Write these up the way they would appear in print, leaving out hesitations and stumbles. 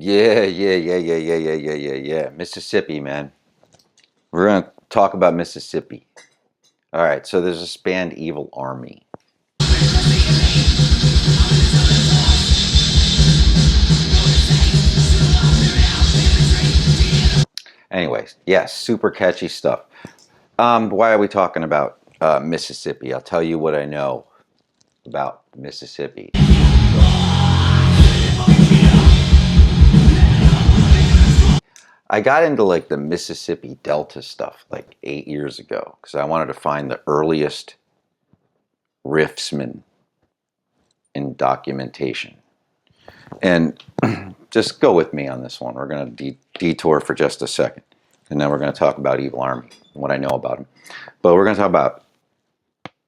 Yeah. Mississippi, man. We're gonna talk about Mississippi. All right, so there's this band, Evil Army. Anyways, yes, super catchy stuff. Why are we talking about Mississippi? I'll tell you what I know about Mississippi. I got into like the Mississippi Delta stuff like 8 years ago because I wanted to find the earliest Riffsman in documentation. And just go with me on this one. We're going to detour for just a second. And then we're going to talk about Evil Army and what I know about him. But we're going to talk about,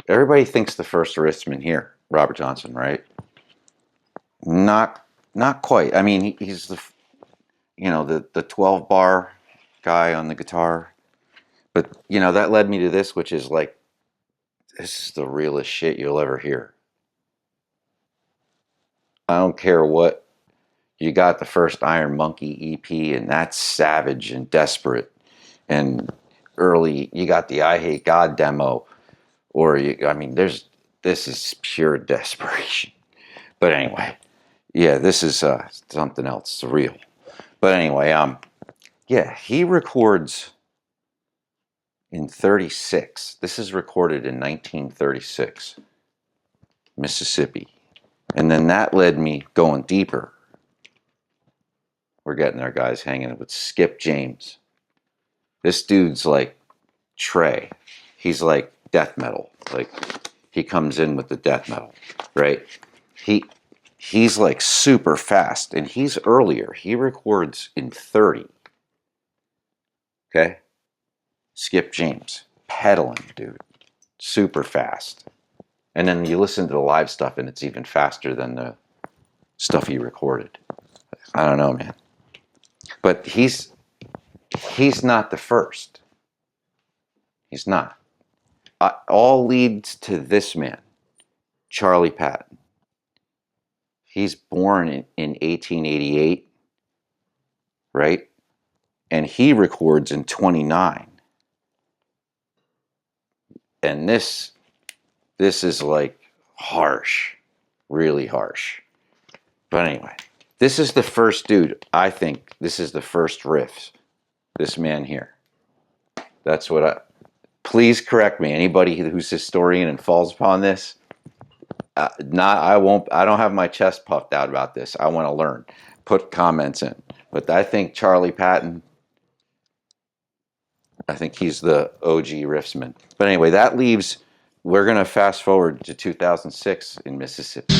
everybody thinks the first Riffsman here, Robert Johnson, right? Not quite. I mean, he's the 12 bar guy on the guitar. But, that led me to this, which is like, this is the realest shit you'll ever hear. I don't care what you got, the first Iron Monkey EP, and that's savage and desperate. And early, you got the I Hate God demo, this is pure desperation. But anyway, yeah, this is something else, surreal. But anyway, he records in 36. This is recorded in 1936, Mississippi. And then that led me going deeper. We're getting there, guys, hanging with Skip James. This dude's like Trey. He's like death metal. Like, he comes in with the death metal, right? He's like super fast, and he's earlier. He records in 30. Okay? Skip James. Pedaling, dude. Super fast. And then you listen to the live stuff, and it's even faster than the stuff he recorded. I don't know, man. But he's not the first. He's not. All leads to this man, Charlie Patton. He's born in 1888, right? And he records in 29. And this is like harsh, really harsh. But anyway, this is the first dude. I think this is the first riff. This man here. That's what please correct me. Anybody who's historian and falls upon this. I don't have my chest puffed out about this. I want to learn. Put comments in. But I think Charlie Patton, I think he's the OG Riffsman. But anyway, that leaves, we're going to fast forward to 2006 in Mississippi.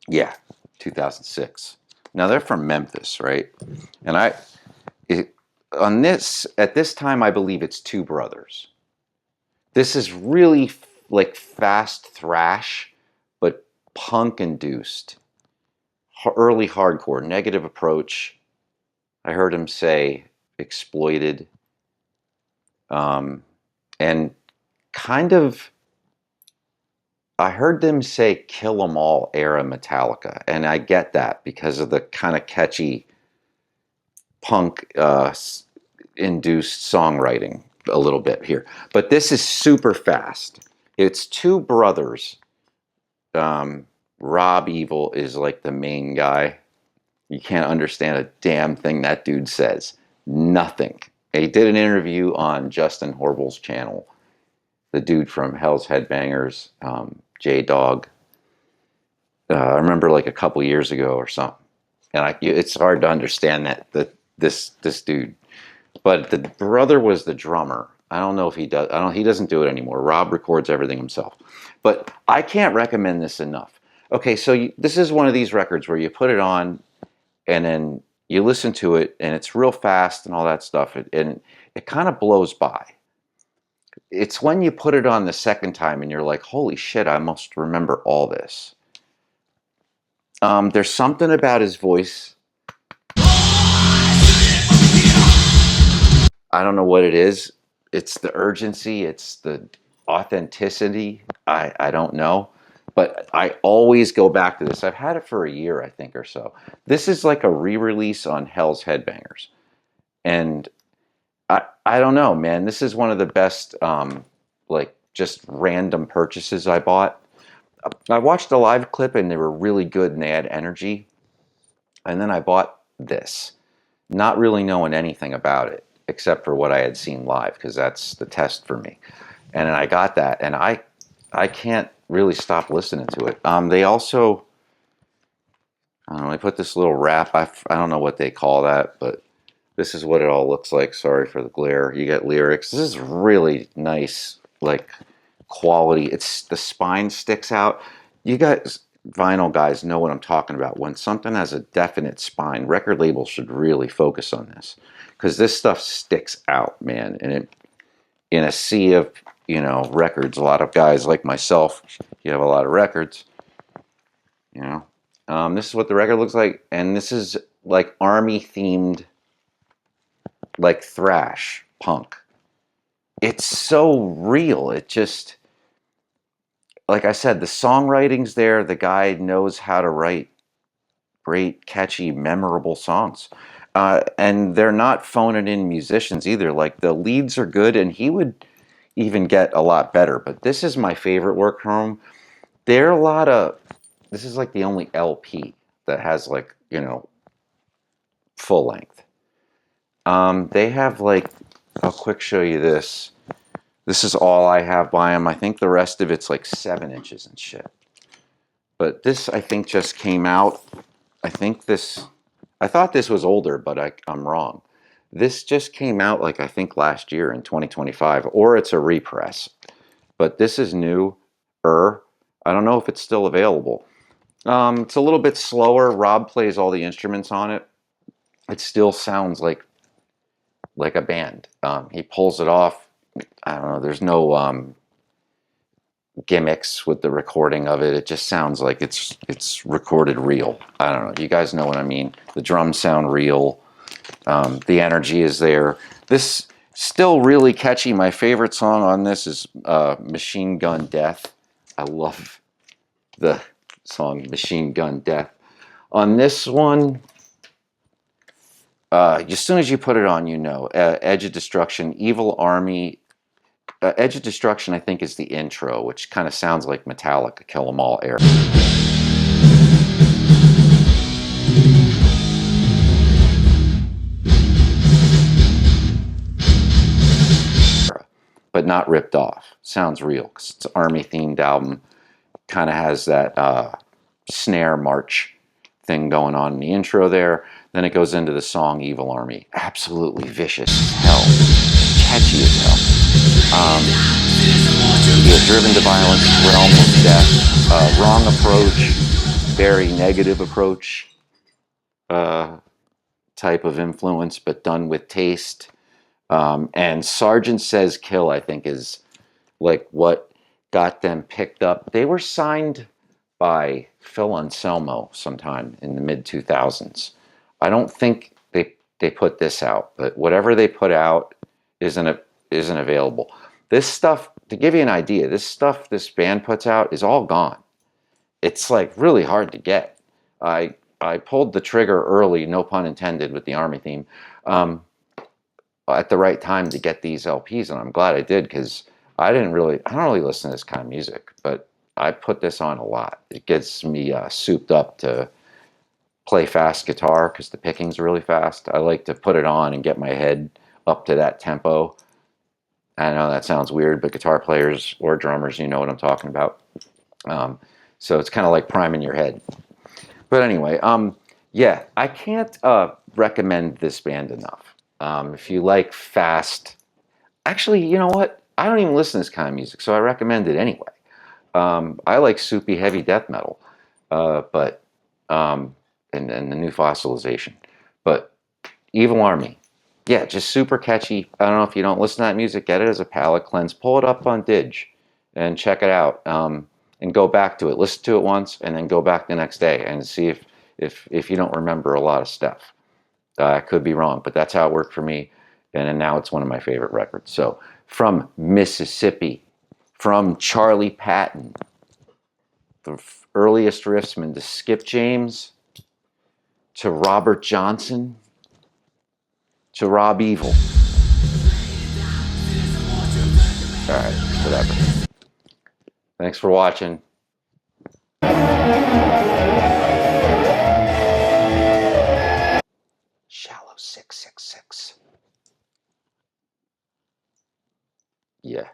Yeah, 2006. Now they're from Memphis, right? And at this time, I believe it's two brothers. This is really like fast thrash, but punk-induced. Early hardcore, Negative Approach. I heard him say Exploited. And kind of, I heard them say Kill 'Em All era Metallica. And I get that because of the kind of catchy punk-induced songwriting a little bit here. But this is super fast. It's two brothers. Rob Evil is like the main guy. You can't understand a damn thing that dude says. Nothing. He did an interview on Justin Horble's channel. The dude from Hell's Headbangers, J-Dog. I remember like a couple years ago or something. And it's hard to understand this dude. But the brother was the drummer. I don't know if he does. He doesn't do it anymore. Rob records everything himself. But I can't recommend this enough. Okay, so this is one of these records where you put it on and then you listen to it and it's real fast and all that stuff. And it kind of blows by. It's when you put it on the second time and you're like, holy shit, I must remember all this. There's something about his voice. I don't know what it is. It's the urgency. It's the authenticity. I don't know. But I always go back to this. I've had it for a year, I think, or so. This is like a re-release on Hell's Headbangers. And I don't know, man. This is one of the best, like, just random purchases I bought. I watched a live clip and they were really good and they had energy. And then I bought this, not really knowing anything about it except for what I had seen live, because that's the test for me. And then I got that, and I can't really stop listening to it. They also, I don't know, they put this little wrap. I don't know what they call that, but this is what it all looks like. Sorry for the glare. You get lyrics. This is really nice, like, quality. It's the spine sticks out. You guys, vinyl guys, know what I'm talking about. When something has a definite spine, record labels should really focus on this, because this stuff sticks out, man. And it, in a sea of, records, a lot of guys like myself, you have a lot of records, you know. This is what the record looks like, and this is like army themed, like thrash punk. It's so real. It just, like I said, the songwriting's there. The guy knows how to write great, catchy, memorable songs. And they're not phoning in musicians either. Like, the leads are good, and he would even get a lot better. But this is my favorite work from him. There are a lot of, this is like the only LP that has, like, full length. They have, like, I'll quick show you this. This is all I have by him. I think the rest of it's like 7 inches and shit. But this, I think, just came out. I thought this was older, but I'm wrong. This just came out, like, I think last year in 2025, or it's a repress. But this is new. I don't know if it's still available. It's a little bit slower. Rob plays all the instruments on it. It still sounds like a band. He pulls it off. I don't know. There's no gimmicks with the recording of it. It just sounds like it's recorded real. I don't know. You guys know what I mean. The drums sound real. The energy is there. This still really catchy. My favorite song on this is Machine Gun Death. I love the song Machine Gun Death. On this one, as soon as you put it on, Edge of Destruction, Evil Army. Edge of Destruction, I think, is the intro, which kind of sounds like Metallica, Kill 'Em All era. But not ripped off. Sounds real, because it's an army-themed album. Kind of has that snare march thing going on in the intro there. Then it goes into the song Evil Army. Absolutely vicious as hell. Catchy as hell. Driven to violence, realm of death. Wrong approach. Very negative approach. Type of influence, but done with taste. And Sergeant Says Kill, I think, is like what got them picked up. They were signed by Phil Anselmo sometime in the mid 2000s. I don't think they put this out, but whatever they put out isn't available. This stuff, to give you an idea, this stuff this band puts out is all gone. It's like really hard to get. I pulled the trigger early, no pun intended, with the Army theme, at the right time to get these LPs, and I'm glad I did, because I don't really listen to this kind of music, but I put this on a lot. It gets me souped up to play fast guitar, because the picking's really fast. I like to put it on and get my head up to that tempo. I know that sounds weird, but guitar players or drummers, you know what I'm talking about. So it's kind of like priming your head. But anyway, yeah, I can't recommend this band enough. If you like fast, actually, you know what? I don't even listen to this kind of music, so I recommend it anyway. I like soupy, heavy death metal, but and the new Fossilization. But Evil Army, yeah, just super catchy. I don't know, if you don't listen to that music, get it as a palate cleanse. Pull it up on Dig and check it out, and go back to it. Listen to it once, and then go back the next day and see if you don't remember a lot of stuff. I could be wrong, but that's how it worked for me. And then now it's one of my favorite records. So from Mississippi, from Charlie Patton, the earliest Riffsman, to Skip James, to Robert Johnson, to Rob Evil. All right, whatever. Thanks for watching. Shallow 666. Yeah.